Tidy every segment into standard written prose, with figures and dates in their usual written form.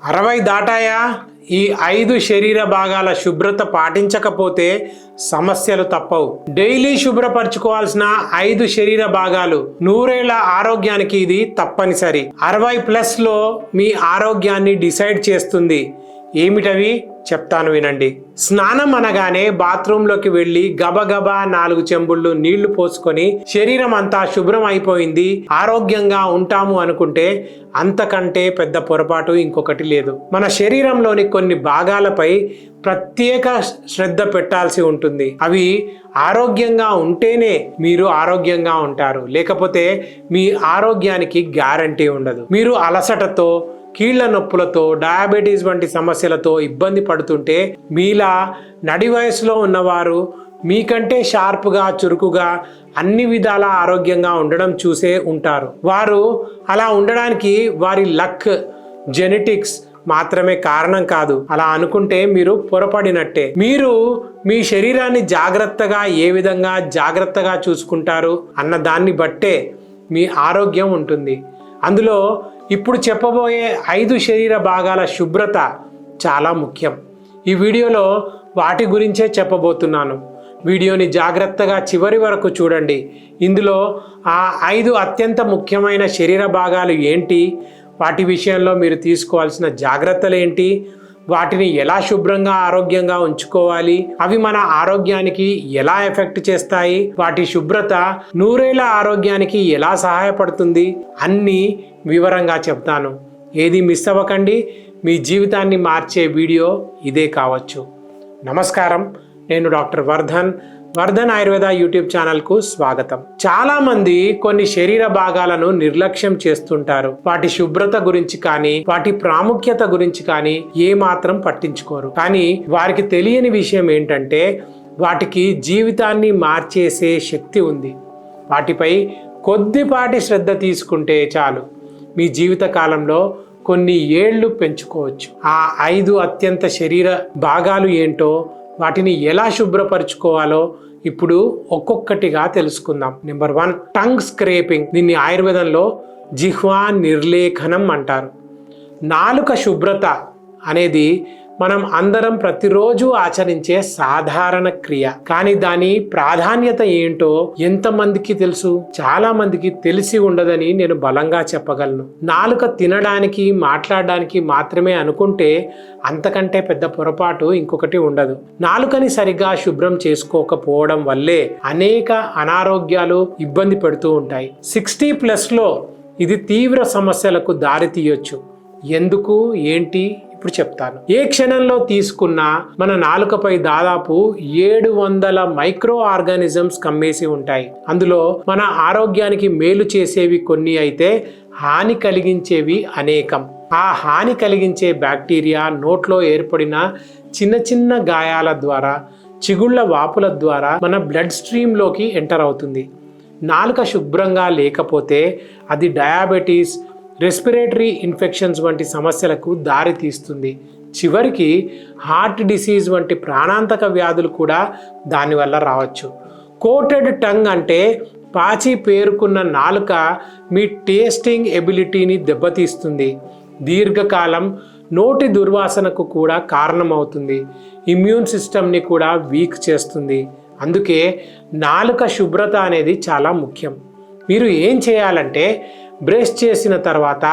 60 దాటాయా? ఈ 5 శరీర భాగాల శుభ్రత పాటించకపోతే సమస్యలు తప్పవు. డైలీ శుభ్రపరచుకోవాల్సిన 5 శరీర భాగాలు. 100 ఏళ్ల ఆరోగ్యానికి ఇది తప్పనిసరి. 60+ లో మీ ఆరోగ్యాన్ని డిసైడ్ చేస్తుంది. ఏమిటవి చెప్తాను వినండి. స్నానం అనగానే బాత్రూంలోకి వెళ్ళి గబగబా 4 చెంబుళ్ళు నీళ్లు పోసుకొని శరీరం అంతా శుభ్రం అయిపోయింది, ఆరోగ్యంగా ఉంటాము అనుకుంటే అంతకంటే పెద్ద పొరపాటు ఇంకొకటి లేదు. మన శరీరంలోని కొన్ని భాగాలపై ప్రత్యేక శ్రద్ధ పెట్టాల్సి ఉంటుంది. అవి ఆరోగ్యంగా ఉంటేనే మీరు ఆరోగ్యంగా ఉంటారు, లేకపోతే మీ ఆరోగ్యానికి గ్యారంటీ ఉండదు. మీరు అలసటతో, కీళ్ల నొప్పులతో, డయాబెటీస్ వంటి సమస్యలతో ఇబ్బంది పడుతుంటే మీలా నడి వయసులో ఉన్నవారు మీకంటే షార్ప్గా, చురుకుగా, అన్ని విధాల ఆరోగ్యంగా ఉండడం చూసే ఉంటారు. వారు అలా ఉండడానికి వారి లక్, జెనెటిక్స్ మాత్రమే కారణం కాదు. అలా అనుకుంటే మీరు పొరపడినట్టే. మీరు మీ శరీరాన్ని జాగ్రత్తగా ఏ విధంగా జాగ్రత్తగా చూసుకుంటారు అన్న దాన్ని బట్టే మీ ఆరోగ్యం ఉంటుంది. అందులో ఇప్పుడు చెప్పబోయే 5 శరీర భాగాల శుభ్రత చాలా ముఖ్యం. ఈ వీడియోలో వాటి గురించే చెప్పబోతున్నాను. వీడియోని జాగ్రత్తగా చివరి వరకు చూడండి. ఇందులో ఆ 5 అత్యంత ముఖ్యమైన శరీర భాగాలు ఏంటి, వాటి విషయంలో మీరు తీసుకోవాల్సిన జాగ్రత్తలు ఏంటి, వాటిని ఎలా శుభ్రంగా ఆరోగ్యంగా ఉంచుకోవాలి, అవి మన ఆరోగ్యానికి ఎలా ఎఫెక్ట్ చేస్తాయి, వాటి శుభ్రత 100 ఏళ్ల ఆరోగ్యానికి ఎలా సహాయపడుతుంది అన్నీ వివరంగా చెప్తాను. ఏది మిస్ అవ్వకండి. మీ జీవితాన్ని మార్చే వీడియో ఇదే కావచ్చు. నమస్కారం, నేను డాక్టర్ వర్ధన్ ఆయుర్వేద యూట్యూబ్ ఛానల్కు స్వాగతం. చాలా మంది కొన్ని శరీర భాగాలను నిర్లక్ష్యం చేస్తుంటారు. వాటి శుభ్రత గురించి కానీ, వాటి ప్రాముఖ్యత గురించి కానీ ఏమాత్రం పట్టించుకోరు. కానీ వారికి తెలియని విషయం ఏంటంటే వాటికి జీవితాన్ని మార్చేసే శక్తి ఉంది. వాటిపై కొద్దిపాటి శ్రద్ధ తీసుకుంటే చాలు, మీ జీవిత కాలంలో కొన్ని ఏళ్లు పెంచుకోవచ్చు. ఆ 5 అత్యంత శరీర భాగాలు ఏంటో, వాటిని ఎలా శుభ్రపరచుకోవాలో ఇప్పుడు ఒక్కొక్కటిగా తెలుసుకుందాం. Number 1, tongue scraping. దీన్ని ఆయుర్వేదంలో జిహ్వా నిర్లేఖనం అంటారు. నాలుక శుభ్రత అనేది మనం అందరం ప్రతిరోజు ఆచరించే సాధారణ క్రియ. కానీ దాని ప్రాధాన్యత ఏంటో ఎంతమందికి తెలుసు? చాలా మందికి తెలిసి ఉండదని నేను బలంగా చెప్పగలను. నాలుక తినడానికి, మాట్లాడడానికి మాత్రమే అనుకుంటే అంతకంటే పెద్ద పొరపాటు ఇంకొకటి ఉండదు. నాలుకని సరిగ్గా శుభ్రం చేసుకోకపోవడం వల్లే అనేక అనారోగ్యాలు ఇబ్బంది పెడుతూ ఉంటాయి. 60+ లో ఇది తీవ్ర సమస్యలకు దారి తీయొచ్చు. ఎందుకు, ఏంటి ఇప్పుడు చెప్తాను. ఏ క్షణంలో తీసుకున్నా మన నాలుకపై దాదాపు 700 మైక్రో ఆర్గానిజమ్స్ కమ్మేసి ఉంటాయి. అందులో మన ఆరోగ్యానికి మేలు చేసేవి కొన్ని అయితే హాని కలిగించేవి అనేకం. ఆ హాని కలిగించే బ్యాక్టీరియా నోట్లో ఏర్పడిన చిన్న చిన్న గాయాల ద్వారా, చిగుళ్ల వాపుల ద్వారా మన బ్లడ్ స్ట్రీమ్లోకి ఎంటర్ అవుతుంది. నాలుక శుభ్రంగా లేకపోతే అది డయాబెటీస్, రెస్పిరేటరీ ఇన్ఫెక్షన్స్ వంటి సమస్యలకు దారి తీస్తుంది. చివరికి హార్ట్ డిసీజ్ వంటి ప్రాణాంతక వ్యాధులు కూడా దానివల్ల రావచ్చు. కోటెడ్ టంగ్ అంటే పాచి పేరుకున్న నాలుక మీ టేస్టింగ్ ఎబిలిటీని దెబ్బతీస్తుంది. దీర్ఘకాలం నోటి దుర్వాసనకు కూడా కారణమవుతుంది. ఇమ్యూన్ సిస్టమ్ని కూడా వీక్ చేస్తుంది. అందుకే నాలుక శుభ్రత అనేది చాలా ముఖ్యం. మీరు ఏం చేయాలంటే, బ్రష్ చేసిన తర్వాత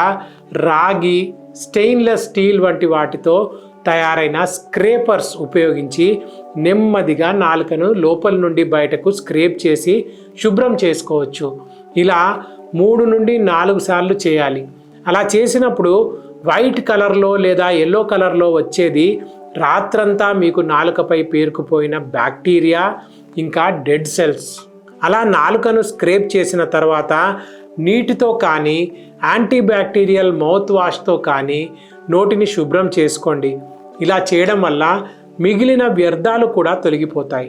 రాగి, స్టెయిన్లెస్ స్టీల్ వంటి వాటితో తయారైన స్క్రేపర్స్ ఉపయోగించి నెమ్మదిగా నాలుకను లోపల నుండి బయటకు స్క్రేప్ చేసి శుభ్రం చేసుకోవచ్చు. ఇలా 3 నుండి 4 సార్లు చేయాలి. అలా చేసినప్పుడు వైట్ కలర్లో లేదా ఎల్లో కలర్లో వచ్చేది రాత్రంతా మీకు నాలుకపై పేరుకుపోయిన బ్యాక్టీరియా, ఇంకా డెడ్ సెల్స్. అలా నాలుకను స్క్రేప్ చేసిన తర్వాత నీటితో కానీ, యాంటీబ్యాక్టీరియల్ మౌత్ వాష్తో కానీ నోటిని శుభ్రం చేసుకోండి. ఇలా చేయడం వల్ల మిగిలిన వ్యర్థాలు కూడా తొలగిపోతాయి.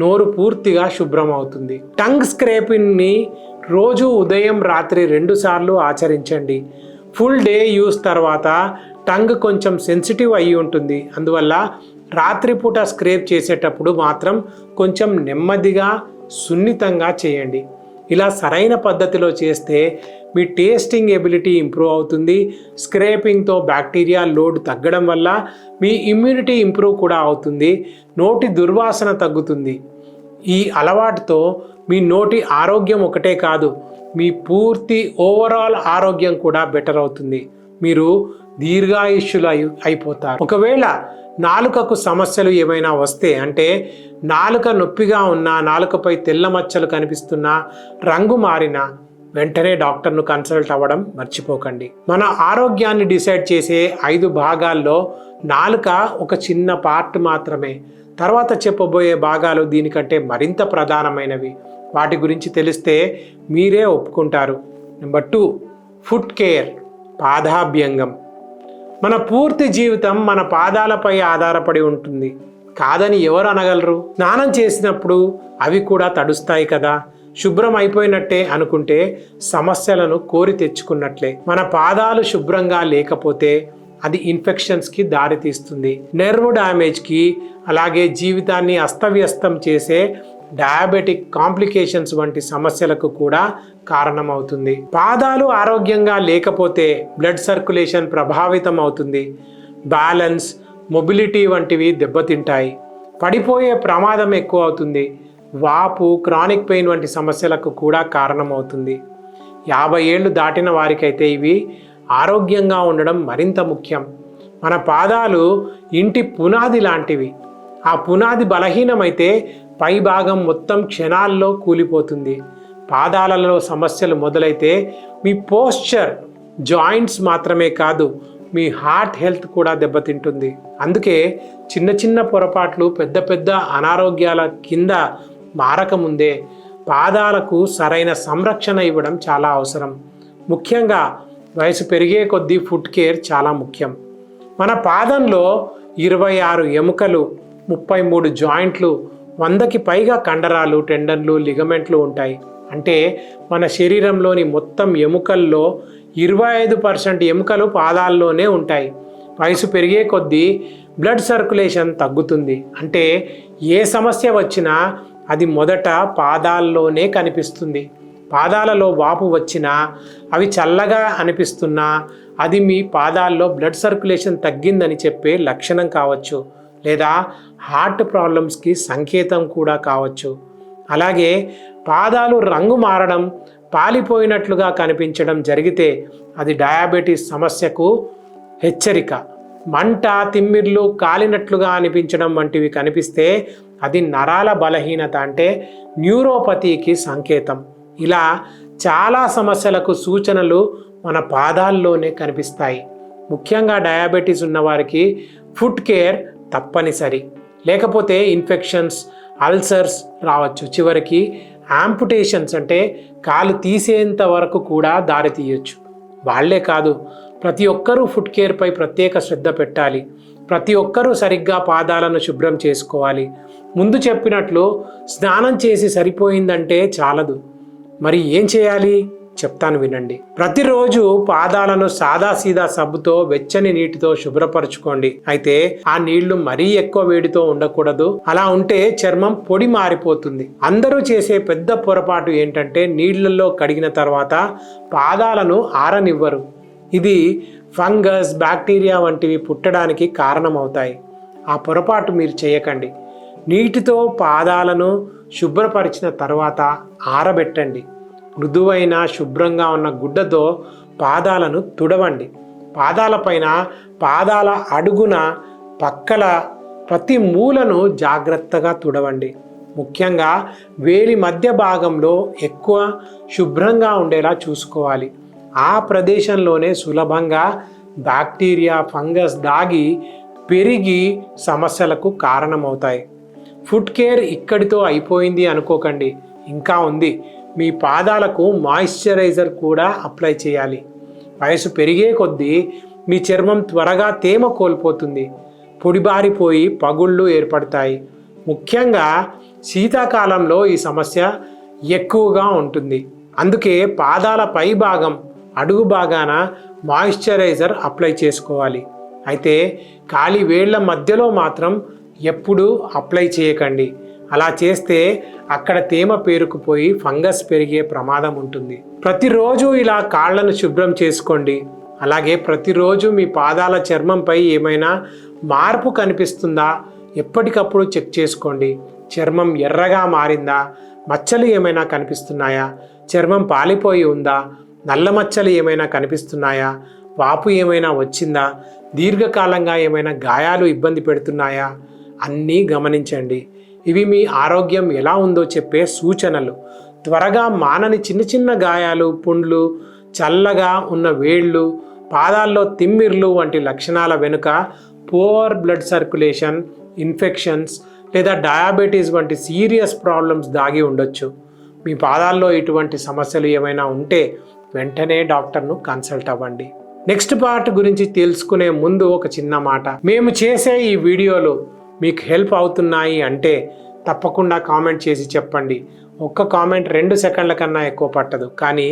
నోరు పూర్తిగా శుభ్రం అవుతుంది. టంగ్ స్క్రేపింగ్ని రోజు ఉదయం, రాత్రి 2 సార్లు ఆచరించండి. ఫుల్ డే యూస్ తర్వాత టంగ్ కొంచెం సెన్సిటివ్ అయి ఉంటుంది. అందువల్ల రాత్రిపూట స్క్రేప్ చేసేటప్పుడు మాత్రం కొంచెం నెమ్మదిగా, సున్నితంగా చేయండి. ఇలా సరైన పద్ధతిలో చేస్తే మీ టేస్టింగ్ ఎబిలిటీ ఇంప్రూవ్ అవుతుంది. స్క్రేపింగ్తో బ్యాక్టీరియా లోడ్ తగ్గడం వల్ల మీ ఇమ్యూనిటీ ఇంప్రూవ్ కూడా అవుతుంది. నోటి దుర్వాసన తగ్గుతుంది. ఈ అలవాటుతో మీ నోటి ఆరోగ్యం ఒకటే కాదు, మీ పూర్తి ఓవరాల్ ఆరోగ్యం కూడా బెటర్ అవుతుంది. మీరు దీర్ఘాయుష్యులు అయిపోతారు. ఒకవేళ నాలుకకు సమస్యలు ఏమైనా వస్తే, అంటే నాలుక నొప్పిగా ఉన్నా, నాలుకపై తెల్ల మచ్చలు కనిపిస్తున్నా, రంగు మారినా, వెంటనే డాక్టర్ను కన్సల్ట్ అవ్వడం మర్చిపోకండి. మన ఆరోగ్యాన్ని డిసైడ్ చేసే 5 భాగాల్లో నాలుక ఒక చిన్న పార్ట్ మాత్రమే. తర్వాత చెప్పబోయే భాగాలు దీనికంటే మరింత ప్రధానమైనవి. వాటి గురించి తెలిస్తే మీరే ఒప్పుకుంటారు. నెంబర్ 2, ఫుట్ కేర్, పాదాభ్యంగం. మన పూర్తి జీవితం మన పాదాలపై ఆధారపడి ఉంటుంది కాదని ఎవరు అనగలరు? స్నానం చేసినప్పుడు అవి కూడా తడుస్తాయి కదా. శుభ్రం అయిపోయినట్టే అనుకుంటే సమస్యలను కోరి తెచ్చుకున్నట్లే. మన పాదాలు శుభ్రంగా లేకపోతే అది ఇన్ఫెక్షన్స్కి దారితీస్తుంది, నెర్వ్ డ్యామేజ్కి, అలాగే జీవితాన్ని అస్తవ్యస్తం చేసే డయాబెటిక్ కాంప్లికేషన్స్ వంటి సమస్యలకు కూడా కారణమవుతుంది. పాదాలు ఆరోగ్యంగా లేకపోతే బ్లడ్ సర్క్యులేషన్ ప్రభావితం అవుతుంది. బ్యాలెన్స్, మొబిలిటీ వంటివి దెబ్బతింటాయి. పడిపోయే ప్రమాదం ఎక్కువ అవుతుంది. వాపు, క్రానిక్ పెయిన్ వంటి సమస్యలకు కూడా కారణమవుతుంది. 50 ఏళ్ళు దాటిన వారికైతే ఇవి ఆరోగ్యంగా ఉండడం మరింత ముఖ్యం. మన పాదాలు ఇంటి పునాది లాంటివి. ఆ పునాది బలహీనమైతే పై భాగం మొత్తం క్షణాల్లో కూలిపోతుంది. పాదాలలో సమస్యలు మొదలైతే మీ పోస్చర్, జాయింట్స్ మాత్రమే కాదు, మీ హార్ట్ హెల్త్ కూడా దెబ్బతింటుంది. అందుకే చిన్న చిన్న పొరపాట్లు పెద్ద పెద్ద అనారోగ్యాల కింద మారకముందే పాదాలకు సరైన సంరక్షణ ఇవ్వడం చాలా అవసరం. ముఖ్యంగా వయసు పెరిగే కొద్దీ ఫుట్ కేర్ చాలా ముఖ్యం. మన పాదంలో 26 ఎముకలు, 33 జాయింట్లు, 100కి పైగా కండరాలు, టెండన్లు, లిగమెంట్లు ఉంటాయి. అంటే మన శరీరంలోని మొత్తం ఎముకల్లో 25% ఎముకలు పాదాల్లోనే ఉంటాయి. వయసు పెరిగే కొద్దీ బ్లడ్ సర్క్యులేషన్ తగ్గుతుంది. అంటే ఏ సమస్య వచ్చినా అది మొదట పాదాల్లోనే కనిపిస్తుంది. పాదాలలో వాపు వచ్చినా, అవి చల్లగా అనిపిస్తున్నా, అది మీ పాదాల్లో బ్లడ్ సర్క్యులేషన్ తగ్గిందని చెప్పే లక్షణం కావచ్చు, లేదా హార్ట్ ప్రాబ్లమ్స్కి సంకేతం కూడా కావచ్చు. అలాగే పాదాలు రంగు మారడం, పాలిపోయినట్లుగా కనిపించడం జరిగితే అది డయాబెటీస్ సమస్యకు హెచ్చరిక. మంట, తిమ్మిర్లు, కాలినట్లుగా అనిపించడం వంటివి కనిపిస్తే అది నరాల బలహీనత, అంటే న్యూరోపతికి సంకేతం. ఇలా చాలా సమస్యలకు సూచనలు మన పాదాల్లోనే కనిపిస్తాయి. ముఖ్యంగా డయాబెటీస్ ఉన్నవారికి ఫుట్ కేర్ తప్పనిసరి. లేకపోతే ఇన్ఫెక్షన్స్, అల్సర్స్ రావచ్చు. చివరికి యాంపుటేషన్స్, అంటే కాలు తీసేంత వరకు కూడా దారితీయొచ్చు. వాళ్లే కాదు, ప్రతి ఒక్కరూ ఫుట్ కేర్పై ప్రత్యేక శ్రద్ధ పెట్టాలి. ప్రతి ఒక్కరూ సరిగ్గా పాదాలను శుభ్రం చేసుకోవాలి. ముందు చెప్పినట్లు స్నానం చేసి సరిపోయిందంటే చాలదు. మరి ఏం చేయాలి చెప్తాను వినండి. ప్రతిరోజు పాదాలను సాదాసీదా సబ్బుతో, వెచ్చని నీటితో శుభ్రపరచుకోండి. అయితే ఆ నీళ్లు మరీ ఎక్కువ వేడితో ఉండకూడదు. అలా ఉంటే చర్మం పొడి మారిపోతుంది. అందరూ చేసే పెద్ద పొరపాటు ఏంటంటే నీళ్లలో కడిగిన తర్వాత పాదాలను ఆరనివ్వరు. ఇది ఫంగస్, బ్యాక్టీరియా వంటివి పుట్టడానికి కారణమవుతాయి. ఆ పొరపాటు మీరు చేయకండి. నీటితో పాదాలను శుభ్రపరిచిన తర్వాత ఆరబెట్టండి. మృదువైన, శుభ్రంగా ఉన్న గుడ్డతో పాదాలను తుడవండి. పాదాలపైన, పాదాల అడుగున, పక్కల ప్రతి మూలను జాగ్రత్తగా తుడవండి. ముఖ్యంగా వేలి మధ్య భాగంలో ఎక్కువ శుభ్రంగా ఉండేలా చూసుకోవాలి. ఆ ప్రదేశంలోనే సులభంగా బ్యాక్టీరియా, ఫంగస్ దాగి పెరిగి సమస్యలకు కారణమవుతాయి. ఫుట్ కేర్ ఇక్కడితో అయిపోయింది అనుకోకండి, ఇంకా ఉంది. మీ పాదాలకు మాయిశ్చరైజర్ కూడా అప్లై చేయాలి. వయసు పెరిగే కొద్దీ మీ చర్మం త్వరగా తేమ కోల్పోతుంది, పొడిబారిపోయి పగుళ్ళు ఏర్పడతాయి. ముఖ్యంగా శీతాకాలంలో ఈ సమస్య ఎక్కువగా ఉంటుంది. అందుకే పాదాల పై భాగం, అడుగు భాగాన మాయిశ్చరైజర్ అప్లై చేసుకోవాలి. అయితే కాలి వేళ్ల మధ్యలో మాత్రం ఎప్పుడూ అప్లై చేయకండి. అలా చేస్తే అక్కడ తేమ పేరుకుపోయి ఫంగస్ పెరిగే ప్రమాదం ఉంటుంది. ప్రతిరోజు ఇలా కాళ్ళను శుభ్రం చేసుకోండి. అలాగే ప్రతిరోజు మీ పాదాల చర్మంపై ఏమైనా మార్పు కనిపిస్తుందా ఎప్పటికప్పుడు చెక్ చేసుకోండి. చర్మం ఎర్రగా మారిందా, మచ్చలు ఏమైనా కనిపిస్తున్నాయా, చర్మం పాలిపోయి ఉందా, నల్ల మచ్చలు ఏమైనా కనిపిస్తున్నాయా, వాపు ఏమైనా వచ్చిందా, దీర్ఘకాలంగా ఏమైనా గాయాలు ఇబ్బంది పెడుతున్నాయా అన్నీ గమనించండి. ఇవి మీ ఆరోగ్యం ఎలా ఉందో చెప్పే సూచనలు. త్వరగా మానని చిన్న చిన్న గాయాలు, పుండ్లు, చల్లగా ఉన్న వేళ్ళు, పాదాల్లో తిమ్మిర్లు వంటి లక్షణాల వెనుక పూర్ బ్లడ్ సర్క్యులేషన్, ఇన్ఫెక్షన్స్ లేదా డయాబెటీస్ వంటి సీరియస్ ప్రాబ్లమ్స్ దాగి ఉండొచ్చు. మీ పాదాల్లో ఇటువంటి సమస్యలు ఏమైనా ఉంటే వెంటనే డాక్టర్ను కన్సల్ట్ అవ్వండి. నెక్స్ట్ పార్ట్ గురించి తెలుసుకునే ముందు ఒక చిన్న మాట. మేము చేసే ఈ వీడియోలు మీకు హెల్ప్ అవుతున్నాయి అంటే తప్పకుండా కామెంట్ చేసి చెప్పండి. ఒక్క కామెంట్ 2 సెకండ్ల కన్నా ఎక్కువ పట్టదు, కానీ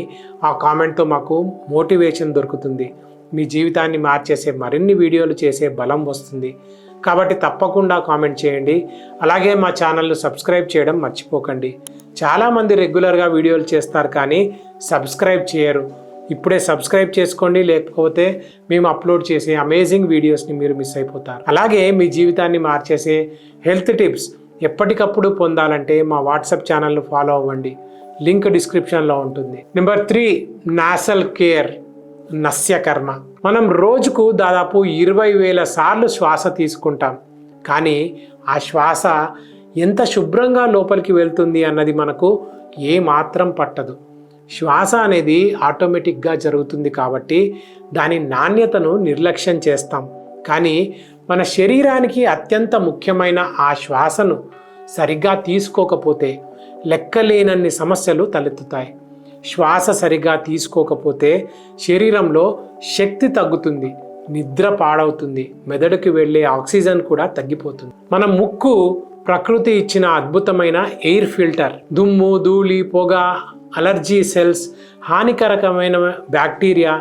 ఆ కామెంట్తో మాకు మోటివేషన్ దొరుకుతుంది. మీ జీవితాన్ని మార్చేసే మరిన్ని వీడియోలు చేసే బలం వస్తుంది. కాబట్టి తప్పకుండా కామెంట్ చేయండి. అలాగే మా ఛానల్ను సబ్స్క్రైబ్ చేయడం మర్చిపోకండి. చాలామంది రెగ్యులర్గా వీడియోలు చేస్తారు కానీ సబ్స్క్రైబ్ చేయరు. ఇప్పుడే సబ్స్క్రైబ్ చేసుకోండి, లేకపోతే మేము అప్లోడ్ చేసే అమేజింగ్ వీడియోస్ని మీరు మిస్ అయిపోతారు. అలాగే మీ జీవితాన్ని మార్చేసే హెల్త్ టిప్స్ ఎప్పటికప్పుడు పొందాలంటే మా వాట్సాప్ ఛానల్ను ఫాలో అవ్వండి. లింక్ డిస్క్రిప్షన్లో ఉంటుంది. నెంబర్ 3, నాసల్ కేర్, నస్యకర్మ. మనం రోజుకు దాదాపు 20,000 సార్లు శ్వాస తీసుకుంటాం, కానీ ఆ శ్వాస ఎంత శుభ్రంగా లోపలికి వెళ్తుంది అన్నది మనకు ఏమాత్రం పట్టదు. శ్వాస అనేది ఆటోమేటిక్గా జరుగుతుంది కాబట్టి దాని నాణ్యతను నిర్లక్ష్యం చేస్తాం. కానీ మన శరీరానికి అత్యంత ముఖ్యమైన ఆ శ్వాసను సరిగ్గా తీసుకోకపోతే లెక్కలేనన్ని సమస్యలు తలెత్తుతాయి. శ్వాస సరిగ్గా తీసుకోకపోతే శరీరంలో శక్తి తగ్గుతుంది, నిద్ర పాడవుతుంది, మెదడుకి వెళ్ళే ఆక్సిజన్ కూడా తగ్గిపోతుంది. మన ముక్కు ప్రకృతి ఇచ్చిన అద్భుతమైన ఎయిర్ ఫిల్టర్. దుమ్ము, ధూళి, పొగ, అలర్జీ సెల్స్, హానికరకమైన బ్యాక్టీరియా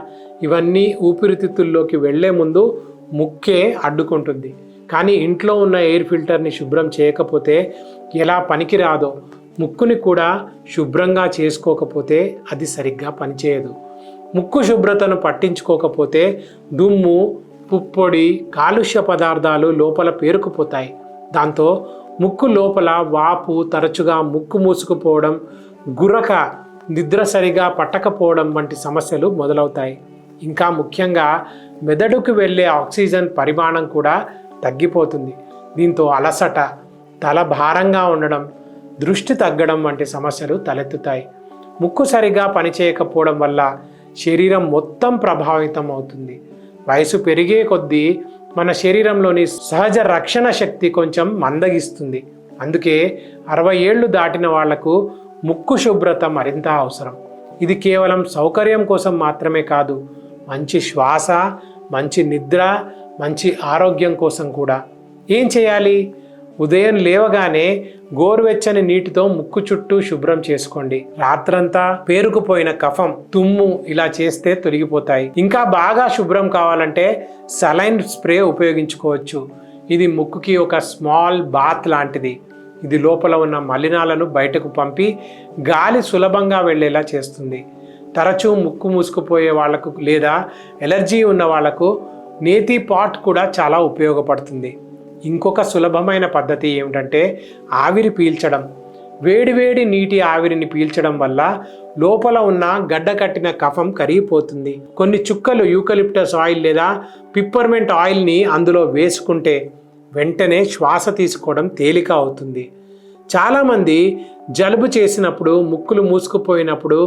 ఇవన్నీ ఊపిరితిత్తుల్లోకి వెళ్లే ముందు ముక్కే అడ్డుకుంటుంది. కానీ ఇంట్లో ఉన్న ఎయిర్ ఫిల్టర్ని శుభ్రం చేయకపోతే ఎలా పనికిరాదో ముక్కుని కూడా శుభ్రంగా చేసుకోకపోతే అది సరిగ్గా పనిచేయదు. ముక్కు శుభ్రతను పట్టించుకోకపోతే దుమ్ము, పుప్పొడి, కాలుష్య పదార్థాలు లోపల పేరుకుపోతాయి. దాంతో ముక్కు లోపల వాపు, తరచుగా ముక్కు మూసుకుపోవడం, గురక, నిద్ర సరిగా పట్టకపోవడం వంటి సమస్యలు మొదలవుతాయి. ఇంకా ముఖ్యంగా మెదడుకు వెళ్ళే ఆక్సిజన్ పరిమాణం కూడా తగ్గిపోతుంది. దీంతో అలసట, తల భారంగా ఉండడం, దృష్టి తగ్గడం వంటి సమస్యలు తలెత్తుతాయి. ముక్కు సరిగా పనిచేయకపోవడం వల్ల శరీరం మొత్తం ప్రభావితం అవుతుంది. వయసు పెరిగే కొద్దీ మన శరీరంలోని సహజ రక్షణ శక్తి కొంచెం మందగిస్తుంది. అందుకే 60 ఏళ్ళు దాటిన వాళ్లకు ముక్కు శుభ్రత మరింత అవసరం. ఇది కేవలం సౌకర్యం కోసం మాత్రమే కాదు, మంచి శ్వాస, మంచి నిద్ర, మంచి ఆరోగ్యం కోసం కూడా. ఏం చేయాలి? ఉదయం లేవగానే గోరువెచ్చని నీటితో ముక్కు చుట్టూ శుభ్రం చేసుకోండి. రాత్రంతా పేరుకుపోయిన కఫం, తుమ్ము ఇలా చేస్తే తొలగిపోతాయి. ఇంకా బాగా శుభ్రం కావాలంటే సలైన్ స్ప్రే ఉపయోగించుకోవచ్చు. ఇది ముక్కుకి ఒక స్మాల్ బాత్ లాంటిది. ఇది లోపల ఉన్న మలినాలను బయటకు పంపి గాలి సులభంగా వెళ్ళేలా చేస్తుంది. తరచూ ముక్కు మూసుకుపోయే వాళ్లకు లేదా ఎలర్జీ ఉన్న వాళ్లకు నేతి పాట్ కూడా చాలా ఉపయోగపడుతుంది. ఇంకొక సులభమైన పద్ధతి ఏమిటంటే ఆవిరి పీల్చడం. వేడివేడి నీటి ఆవిరిని పీల్చడం వల్ల లోపల ఉన్న గడ్డ కట్టిన కఫం కరిగిపోతుంది. కొన్ని చుక్కలు యూకలిప్టస్ ఆయిల్ లేదా పిప్పర్మెంట్ ఆయిల్ని అందులో వేసుకుంటే వెంటనే శ్వాస తీసుకోవడం తేలిక అవుతుంది. చాలామంది జలుబు చేసినప్పుడు, ముక్కులు మూసుకుపోయినప్పుడు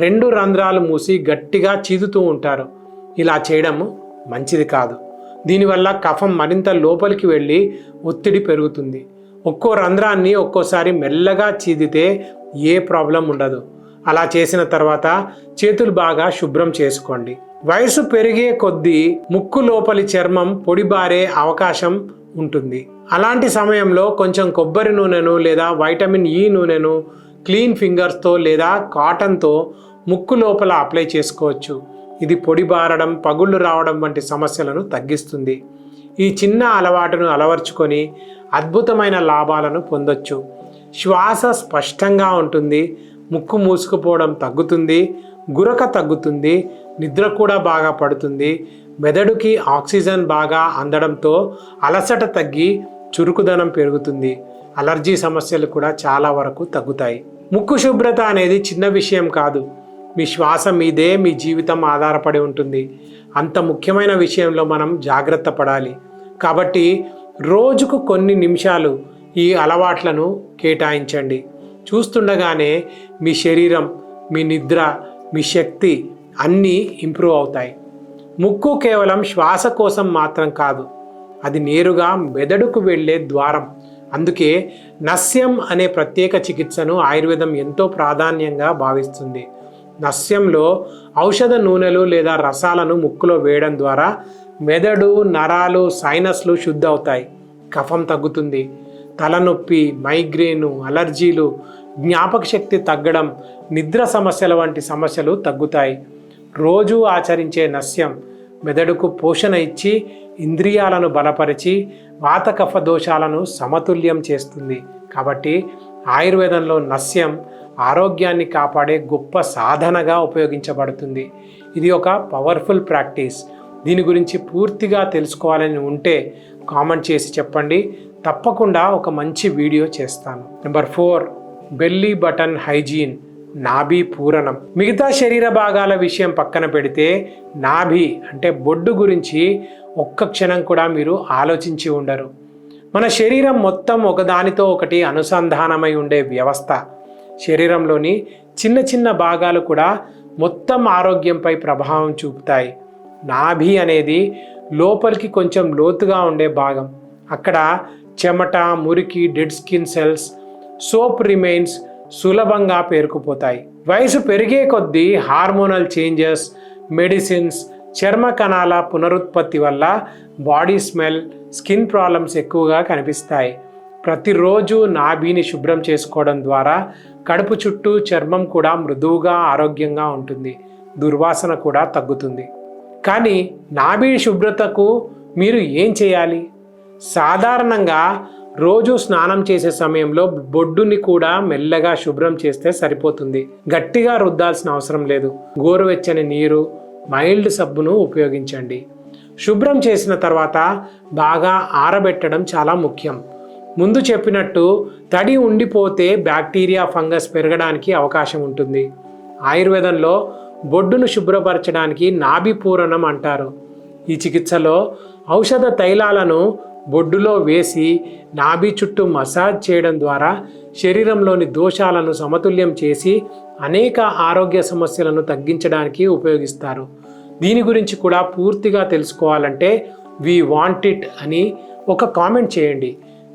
2 రంధ్రాలు మూసి గట్టిగా చీదుతూ ఉంటారు. ఇలా చేయడం మంచిది కాదు. దీనివల్ల కఫం మరింత లోపలికి వెళ్ళి ఒత్తిడి పెరుగుతుంది. ఒక్కో రంధ్రాన్ని ఒక్కోసారి మెల్లగా చీదితే ఏ ప్రాబ్లం ఉండదు. అలా చేసిన తర్వాత చేతులు బాగా శుభ్రం చేసుకోండి. వయసు పెరిగే కొద్దీ ముక్కు లోపలి చర్మం పొడిబారే అవకాశం ఉంటుంది. అలాంటి సమయంలో కొంచెం కొబ్బరి నూనెను లేదా వైటమిన్ ఈ నూనెను క్లీన్ ఫింగర్స్తో లేదా కాటన్తో ముక్కు లోపల అప్లై చేసుకోవచ్చు. ఇది పొడిబారడం, పగుళ్ళు రావడం వంటి సమస్యలను తగ్గిస్తుంది. ఈ చిన్న అలవాటును అలవర్చుకొని అద్భుతమైన లాభాలను పొందొచ్చు. శ్వాస స్పష్టంగా ఉంటుంది, ముక్కు మూసుకుపోవడం తగ్గుతుంది, గురక తగ్గుతుంది, నిద్ర కూడా బాగా పడుతుంది, మెదడుకి ఆక్సిజన్ బాగా అందడంతో అలసట తగ్గి చురుకుదనం పెరుగుతుంది, అలర్జీ సమస్యలు కూడా చాలా వరకు తగ్గుతాయి. ముక్కు శుభ్రత అనేది చిన్న విషయం కాదు. మీ శ్వాస మీదే మీ జీవితం ఆధారపడి ఉంటుంది. అంత ముఖ్యమైన విషయంలో మనం జాగ్రత్త పడాలి. కాబట్టి రోజుకు కొన్ని నిమిషాలు ఈ అలవాట్లను కేటాయించండి. చూస్తుండగానే మీ శరీరం, మీ నిద్ర, మీ శక్తి అన్నీ ఇంప్రూవ్ అవుతాయి. ముక్కు కేవలం శ్వాస కోసం మాత్రం కాదు, అది నేరుగా మెదడుకు వెళ్ళే ద్వారం. అందుకే నస్యం అనే ప్రత్యేక చికిత్సను ఆయుర్వేదం ఎంతో ప్రాధాన్యంగా భావిస్తుంది. నస్యంలో ఔషధ నూనెలు లేదా రసాలను ముక్కులో వేయడం ద్వారా మెదడు, నరాలు, సైనస్లు శుద్ధి అవుతాయి, కఫం తగ్గుతుంది, తలనొప్పి, మైగ్రేను, అలర్జీలు, జ్ఞాపక శక్తి తగ్గడం, నిద్ర సమస్యల వంటి సమస్యలు తగ్గుతాయి. రోజు ఆచరించే నస్యం మెదడుకు పోషణ ఇచ్చి ఇంద్రియాలను బలపరిచి వాత కఫ దోషాలను సమతుల్యం చేస్తుంది. కాబట్టి ఆయుర్వేదంలో నస్యం ఆరోగ్యాన్ని కాపాడే గొప్ప సాధనగా ఉపయోగించబడుతుంది. ఇది ఒక పవర్ఫుల్ ప్రాక్టీస్. దీని గురించి పూర్తిగా తెలుసుకోవాలని ఉంటే కామెంట్ చేసి చెప్పండి, తప్పకుండా ఒక మంచి వీడియో చేస్తాను. నెంబర్ 4, బెల్లీ బటన్ హైజీన్, నాభి పూరణం. మిగతా శరీర భాగాల విషయం పక్కన పెడితే నాభి అంటే బొడ్డు గురించి ఒక్క క్షణం కూడా మీరు ఆలోచించి ఉండరు. మన శరీరం మొత్తం ఒకదానితో ఒకటి అనుసంధానమై ఉండే వ్యవస్థ. శరీరంలోని చిన్న చిన్న భాగాలు కూడా మొత్తం ఆరోగ్యంపై ప్రభావం చూపుతాయి. నాభి అనేది లోపలికి కొంచెం లోతుగా ఉండే భాగం. అక్కడ చెమట, మురికి, dead skin cells, soap remains సులభంగా పేరుకుపోతాయి. వయసు పెరిగే కొద్దీ హార్మోనల్ చేంజెస్, మెడిసిన్స్, చర్మ కణాల పునరుత్పత్తి వల్ల బాడీ స్మెల్, స్కిన్ ప్రాబ్లమ్స్ ఎక్కువగా కనిపిస్తాయి. ప్రతిరోజు నాభిని శుభ్రం చేసుకోవడం ద్వారా కడుపు చుట్టూ చర్మం కూడా మృదువుగా, ఆరోగ్యంగా ఉంటుంది, దుర్వాసన కూడా తగ్గుతుంది. కానీ నాభి శుభ్రతకు మీరు ఏం చేయాలి? సాధారణంగా రోజు స్నానం చేసే సమయంలో బొడ్డుని కూడా మెల్లగా శుభ్రం చేస్తే సరిపోతుంది. గట్టిగా రుద్దాల్సిన అవసరం లేదు. గోరువెచ్చని నీరు, మైల్డ్ సబ్బును ఉపయోగించండి. శుభ్రం చేసిన తర్వాత బాగా ఆరబెట్టడం చాలా ముఖ్యం. ముందు చెప్పినట్టు తడి ఉండిపోతే బ్యాక్టీరియా, ఫంగస్ పెరగడానికి అవకాశం ఉంటుంది. ఆయుర్వేదంలో బొడ్డును శుభ్రపరచడానికి నాభి పూరణం అంటారు. ఈ చికిత్సలో ఔషధ తైలాలను బొడ్డులో వేసి నాభి చుట్టూ మసాజ్ చేయడం ద్వారా శరీరంలోని దోషాలను సమతుల్యం చేసి అనేక ఆరోగ్య సమస్యలను తగ్గించడానికి ఉపయోగిస్తారు. దీని గురించి కూడా పూర్తిగా తెలుసుకోవాలంటే వి వాంట్ ఇట్ అని ఒక కామెంట్ చేయండి.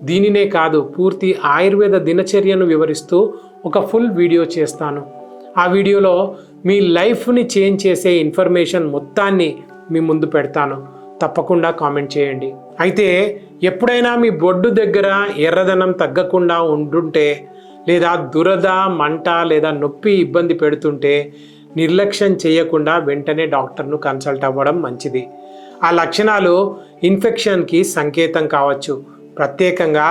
దీనినే కాదు, పూర్తి ఆయుర్వేద దినచర్యను వివరిస్తూ ఒక ఫుల్ వీడియో చేస్తాను. ఆ వీడియోలో మీ లైఫ్ని చేంజ్ చేసే ఇన్ఫర్మేషన్ మొత్తాన్ని మీ ముందు పెడతాను. తప్పకుండా కామెంట్ చేయండి. అయితే ఎప్పుడైనా మీ బొడ్డు దగ్గర ఎర్రదనం తగ్గకుండా ఉంటుంటే, లేదా దురద, మంట లేదా నొప్పి ఇబ్బంది పెడుతుంటే నిర్లక్ష్యం చేయకుండా వెంటనే డాక్టర్ను కన్సల్ట్ అవ్వడం మంచిది. ఆ లక్షణాలు ఇన్ఫెక్షన్కి సంకేతం కావచ్చు. ప్రత్యేకంగా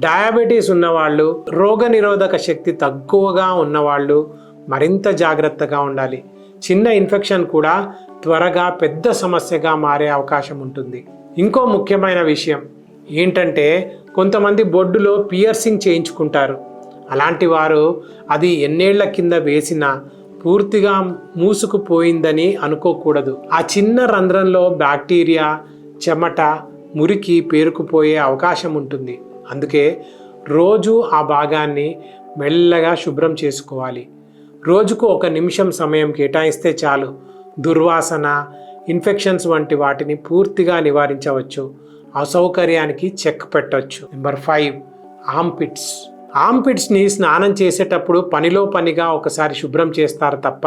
డయాబెటీస్ ఉన్నవాళ్ళు, రోగనిరోధక శక్తి తక్కువగా ఉన్నవాళ్ళు మరింత జాగ్రత్తగా ఉండాలి. చిన్న ఇన్ఫెక్షన్ కూడా త్వరగా పెద్ద సమస్యగా మారే అవకాశం ఉంటుంది. ఇంకో ముఖ్యమైన విషయం ఏంటంటే, కొంతమంది బొడ్డులో పియర్సింగ్ చేయించుకుంటారు. అలాంటి వారు అది ఎన్నేళ్ల కింద వేసినా పూర్తిగా మూసుకుపోయిందని అనుకోకూడదు. ఆ చిన్న రంధ్రంలో బ్యాక్టీరియా, చెమట, మురికి పేరుకుపోయే అవకాశం ఉంటుంది. అందుకే రోజు ఆ భాగాన్ని మెల్లగా శుభ్రం చేసుకోవాలి. రోజుకు 1 నిమిషం సమయం కేటాయిస్తే చాలు. దుర్వాసన, ఇన్ఫెక్షన్స్ వంటి వాటిని పూర్తిగా నివారించవచ్చు. అసౌకర్యానికి చెక్ పెట్టవచ్చు. నెంబర్ 5, ఆర్మ్పిట్స్. ఆర్మ్పిట్స్ని స్నానం చేసేటప్పుడు పనిలో పనిగా ఒకసారి శుభ్రం చేస్తారు తప్ప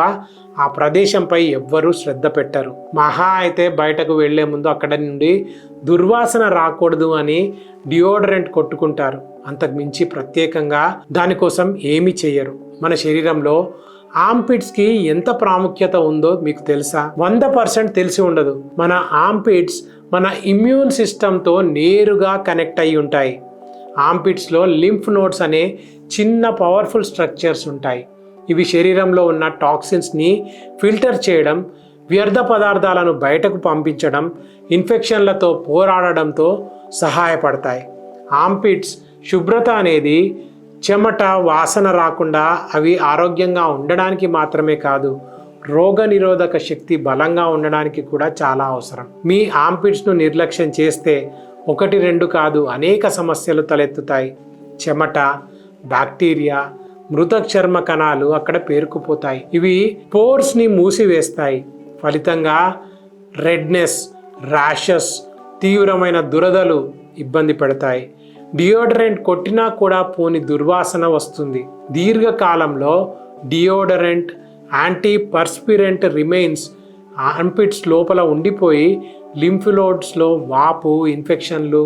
ఆ ప్రదేశంపై ఎవ్వరూ శ్రద్ధ పెట్టరు. మహా అయితే బయటకు వెళ్లే ముందు అక్కడ నుండి దుర్వాసన రాకూడదు అని డియోడరెంట్ కొట్టుకుంటారు. అంతకుమించి ప్రత్యేకంగా దానికోసం ఏమీ చెయ్యరు. మన శరీరంలో ఆర్మ్పిట్స్కి ఎంత ప్రాముఖ్యత ఉందో మీకు తెలుసా? 100% తెలిసి ఉండదు. మన ఆర్మ్పిట్స్ మన ఇమ్యూన్ సిస్టంతో నేరుగా కనెక్ట్ అయి ఉంటాయి. ఆర్ంపిట్స్లో లింఫ్ నోడ్స్ అనే చిన్న పవర్ఫుల్ స్ట్రక్చర్స్ ఉంటాయి. ఇవి శరీరంలో ఉన్న టాక్సిన్స్ని ఫిల్టర్ చేయడం, వ్యర్థ పదార్థాలను బయటకు పంపించడం, ఇన్ఫెక్షన్లతో పోరాడడంతో సహాయపడతాయి. ఆర్ంపిట్స్ శుభ్రత అనేది చెమట వాసన రాకుండా అవి ఆరోగ్యంగా ఉండడానికి మాత్రమే కాదు, రోగనిరోధక శక్తి బలంగా ఉండడానికి కూడా చాలా అవసరం. మీ ఆర్ంపిట్స్ను నిర్లక్ష్యం చేస్తే 1-2 కాదు అనేక సమస్యలు తలెత్తుతాయి. చెమట, బ్యాక్టీరియా, మృత చర్మ కణాలు అక్కడ పేరుకుపోతాయి. ఇవి పోర్స్ని మూసివేస్తాయి. ఫలితంగా రెడ్నెస్, ర్యాషెస్, తీవ్రమైన దురదలు ఇబ్బంది పెడతాయి. డియోడరెంట్ కొట్టినా కూడా పోని దుర్వాసన వస్తుంది. దీర్ఘకాలంలో డియోడరెంట్, యాంటీ పర్స్పిరెంట్ రిమైన్స్ ఆర్ంపిట్స్ లోపల ఉండిపోయి లింఫ్ నోడ్స్లో వాపు, ఇన్ఫెక్షన్లు,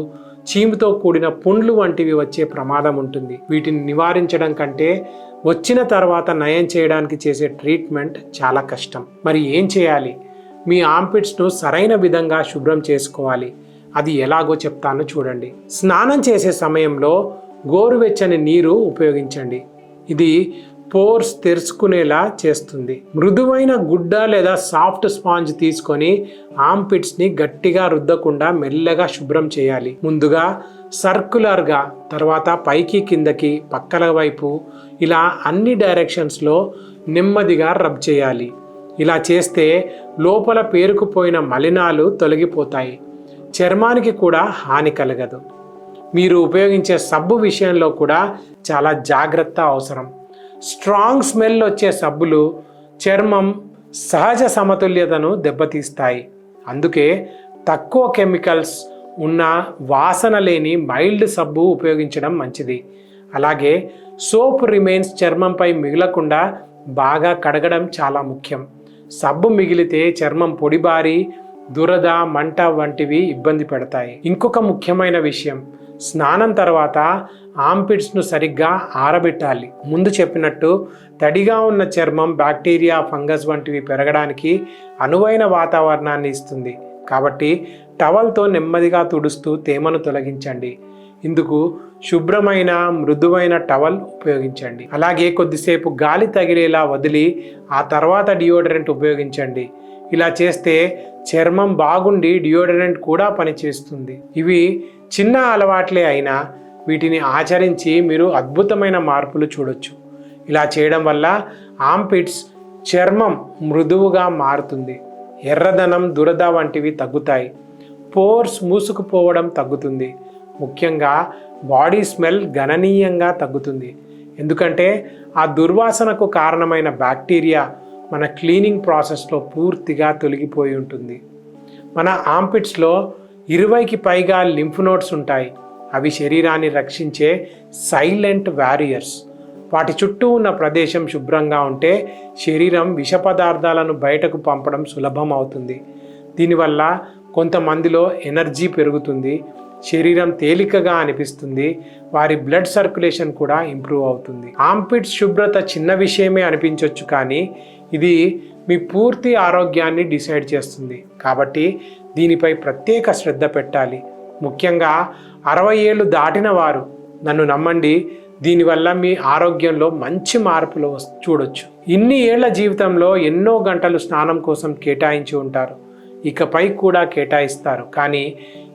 చీముతో కూడిన పుండ్లు వంటివి వచ్చే ప్రమాదం ఉంటుంది. వీటిని నివారించడం కంటే వచ్చిన తర్వాత నయం చేయడానికి చేసే ట్రీట్మెంట్ చాలా కష్టం. మరి ఏం చేయాలి? మీ ఆర్ంపిట్స్ను సరైన విధంగా శుభ్రం చేసుకోవాలి. అది ఎలాగో చెప్తాను చూడండి. స్నానం చేసే సమయంలో గోరువెచ్చని నీరు ఉపయోగించండి. ఇది పోర్స్ తెరుచుకునేలా చేస్తుంది. మృదువైన గుడ్డ లేదా సాఫ్ట్ స్పాంజ్ తీసుకొని ఆర్ంపిట్స్ని గట్టిగా రుద్దకుండా మెల్లగా శుభ్రం చేయాలి. ముందుగా సర్క్యులర్గా, తర్వాత పైకి కిందకి, పక్కల వైపు, ఇలా అన్ని డైరెక్షన్స్లో నెమ్మదిగా రబ్ చేయాలి. ఇలా చేస్తే లోపల పేరుకుపోయిన మలినాలు తొలగిపోతాయి. చర్మానికి కూడా హాని కలగదు. మీరు ఉపయోగించే సబ్బు విషయంలో కూడా చాలా జాగ్రత్త అవసరం. స్ట్రాంగ్ స్మెల్ వచ్చే సబ్బులు చర్మం సహజ సమతుల్యతను దెబ్బతీస్తాయి. అందుకే తక్కువ కెమికల్స్ ఉన్న వాసన లేని మైల్డ్ సబ్బు ఉపయోగించడం మంచిది. అలాగే సోప్ రిమైన్స్ చర్మంపై మిగలకుండా బాగా కడగడం చాలా ముఖ్యం. సబ్బు మిగిలితే చర్మం పొడిబారి, దురద, మంట వంటివి ఇబ్బంది పెడతాయి. ఇంకొక ముఖ్యమైన విషయం, స్నానం తర్వాత ఆర్ంపిట్స్ను సరిగ్గా ఆరబెట్టాలి. ముందు చెప్పినట్టు తడిగా ఉన్న చర్మం బ్యాక్టీరియా, ఫంగస్ వంటివి పెరగడానికి అనువైన వాతావరణాన్ని ఇస్తుంది. కాబట్టి టవల్తో నెమ్మదిగా తుడుస్తూ తేమను తొలగించండి. ఇందుకు శుభ్రమైన మృదువైన టవల్ ఉపయోగించండి. అలాగే కొద్దిసేపు గాలి తగిలేలా వదిలి ఆ తర్వాత డియోడరెంట్ ఉపయోగించండి. ఇలా చేస్తే చర్మం బాగుండి డియోడరెంట్ కూడా పనిచేస్తుంది. ఇవి చిన్న అలవాట్లే అయినా వీటిని ఆచరించి మీరు అద్భుతమైన మార్పులు చూడొచ్చు. ఇలా చేయడం వల్ల ఆర్ంపిట్స్ చర్మం మృదువుగా మారుతుంది. ఎర్రదనం, దురద వంటివి తగ్గుతాయి. పోర్స్ మూసుకుపోవడం తగ్గుతుంది. ముఖ్యంగా బాడీ స్మెల్ గణనీయంగా తగ్గుతుంది. ఎందుకంటే ఆ దుర్వాసనకు కారణమైన బ్యాక్టీరియా మన క్లీనింగ్ ప్రాసెస్లో పూర్తిగా తొలగిపోయి ఉంటుంది. మన ఆర్ంపిట్స్లో 20కి పైగా లింఫ్ నోడ్స్ ఉంటాయి. అవి శరీరాన్ని రక్షించే సైలెంట్ వారియర్స్. వాటి చుట్టూ ఉన్న ప్రదేశం శుభ్రంగా ఉంటే శరీరం విష పదార్థాలను బయటకు పంపడం సులభం అవుతుంది. దీనివల్ల కొంతమందిలో ఎనర్జీ పెరుగుతుంది, శరీరం తేలికగా అనిపిస్తుంది, వారి బ్లడ్ సర్క్యులేషన్ కూడా ఇంప్రూవ్ అవుతుంది. ఆర్ంపిట్స్ శుభ్రత చిన్న విషయమే అనిపించవచ్చు, కానీ ఇది మీ పూర్తి ఆరోగ్యాన్ని డిసైడ్ చేస్తుంది. కాబట్టి దీనిపై ప్రత్యేక శ్రద్ధ పెట్టాలి. ముఖ్యంగా 60 ఏళ్ళు దాటిన వారు. నన్ను నమ్మండి, దీనివల్ల మీ ఆరోగ్యంలో మంచి మార్పులు చూడొచ్చు. ఇన్ని ఏళ్ల జీవితంలో ఎన్నో గంటలు స్నానం కోసం కేటాయించి ఉంటారు, ఇకపై కూడా కేటాయిస్తారు. కానీ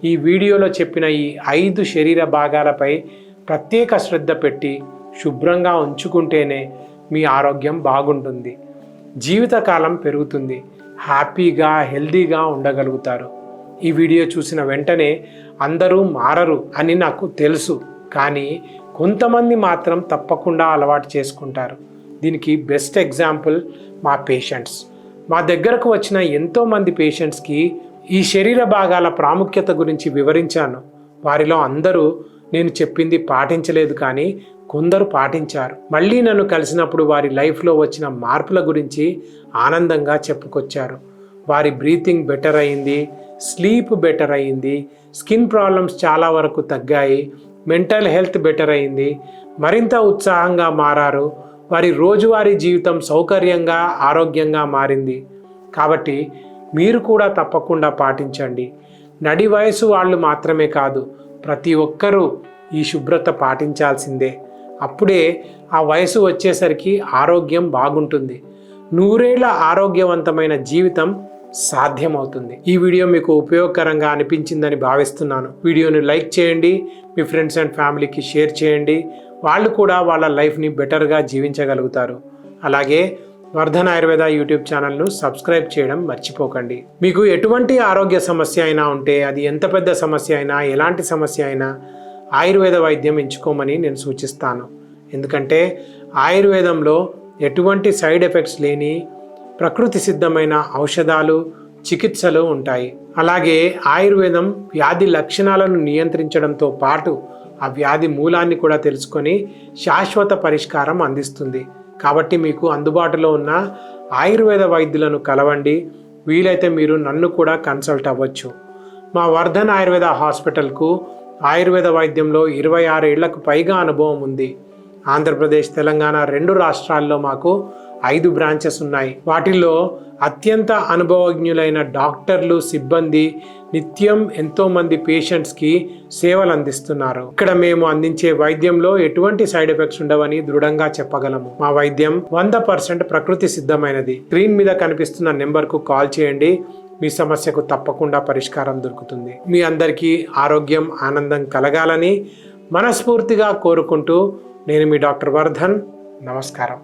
ఈ వీడియోలో చెప్పిన ఈ 5 శరీర భాగాలపై ప్రత్యేక శ్రద్ధ పెట్టి శుభ్రంగా ఉంచుకుంటేనే మీ ఆరోగ్యం బాగుంటుంది, జీవితకాలం పెరుగుతుంది, హ్యాపీగా హెల్దీగా ఉండగలుగుతారు. ఈ వీడియో చూసిన వెంటనే అందరూ మారరు అని నాకు తెలుసు, కానీ కొంతమంది మాత్రం తప్పకుండా అలవాటు చేసుకుంటారు. దీనికి బెస్ట్ ఎగ్జాంపుల్ మా పేషెంట్స్. మా దగ్గరకు వచ్చిన ఎంతోమంది పేషెంట్స్కి ఈ శరీర భాగాల ప్రాముఖ్యత గురించి వివరించాను. వారిలో అందరూ నేను చెప్పింది పాటించలేదు, కానీ కొందరు పాటించారు. మళ్ళీ నన్ను కలిసినప్పుడు వారి లైఫ్లో వచ్చిన మార్పుల గురించి ఆనందంగా చెప్పుకొచ్చారు. వారి బ్రీతింగ్ బెటర్ అయింది, స్లీప్ బెటర్ అయింది, స్కిన్ ప్రాబ్లమ్స్ చాలా వరకు తగ్గాయి, మెంటల్ హెల్త్ బెటర్ అయింది, మరింత ఉత్సాహంగా మారారు. వారి రోజువారీ జీవితం సౌకర్యంగా, ఆరోగ్యంగా మారింది. కాబట్టి మీరు కూడా తప్పకుండా పాటించండి. నడి వయసు వాళ్ళు మాత్రమే కాదు, ప్రతి ఒక్కరూ ఈ శుభ్రత పాటించాల్సిందే. అప్పుడే ఆ వయసు వచ్చేసరికి ఆరోగ్యం బాగుంటుంది. 100 ఏళ్ల ఆరోగ్యవంతమైన జీవితం సాధ్యమవుతుంది. ఈ వీడియో మీకు ఉపయోగకరంగా అనిపించిందని భావిస్తున్నాను. వీడియోని లైక్ చేయండి, మీ ఫ్రెండ్స్ అండ్ ఫ్యామిలీకి షేర్ చేయండి. వాళ్ళు కూడా వాళ్ళ లైఫ్ని బెటర్గా జీవించగలుగుతారు. అలాగే వర్ధన్ ఆయుర్వేద యూట్యూబ్ ఛానల్ను సబ్స్క్రైబ్ చేయడం మర్చిపోకండి. మీకు ఎటువంటి ఆరోగ్య సమస్య అయినా ఉంటే, అది ఎంత పెద్ద సమస్య అయినా, ఎలాంటి సమస్య అయినా ఆయుర్వేద వైద్యం ఎంచుకోమని నేను సూచిస్తాను. ఎందుకంటే ఆయుర్వేదంలో ఎటువంటి సైడ్ ఎఫెక్ట్స్ లేని ప్రకృతి సిద్ధమైన ఔషధాలు, చికిత్సలు ఉంటాయి. అలాగే ఆయుర్వేదం వ్యాధి లక్షణాలను నియంత్రించడంతో పాటు ఆ వ్యాధి మూలాన్ని కూడా తెలుసుకొని శాశ్వత పరిష్కారం అందిస్తుంది. కాబట్టి మీకు అందుబాటులో ఉన్న ఆయుర్వేద వైద్యులను కలవండి. వీలైతే మీరు నన్ను కూడా కన్సల్ట్ అవ్వచ్చు. మా వర్ధన్ ఆయుర్వేద హాస్పిటల్కు ఆయుర్వేద వైద్యంలో 26 ఏళ్లకు పైగా అనుభవం ఉంది. ఆంధ్రప్రదేశ్, తెలంగాణ 2 రాష్ట్రాల్లో మాకు 5 బ్రాంచెస్ ఉన్నాయి. వాటిల్లో అత్యంత అనుభవజ్ఞులైన డాక్టర్లు, సిబ్బంది నిత్యం ఎంతోమంది పేషెంట్స్కి సేవలు అందిస్తున్నారు. ఇక్కడ మేము అందించే వైద్యంలో ఎటువంటి సైడ్ ఎఫెక్ట్స్ ఉండవని దృఢంగా చెప్పగలము. మా వైద్యం 100% ప్రకృతి సిద్ధమైనది. స్క్రీన్ మీద కనిపిస్తున్న నెంబర్కు కాల్ చేయండి. మీ సమస్యకు తప్పకుండా పరిష్కారం దొరుకుతుంది. మీ అందరికీ ఆరోగ్యం, ఆనందం కలగాలని మనస్ఫూర్తిగా కోరుకుంటూ నేను మీ డాక్టర్ వర్ధన్. నమస్కారం.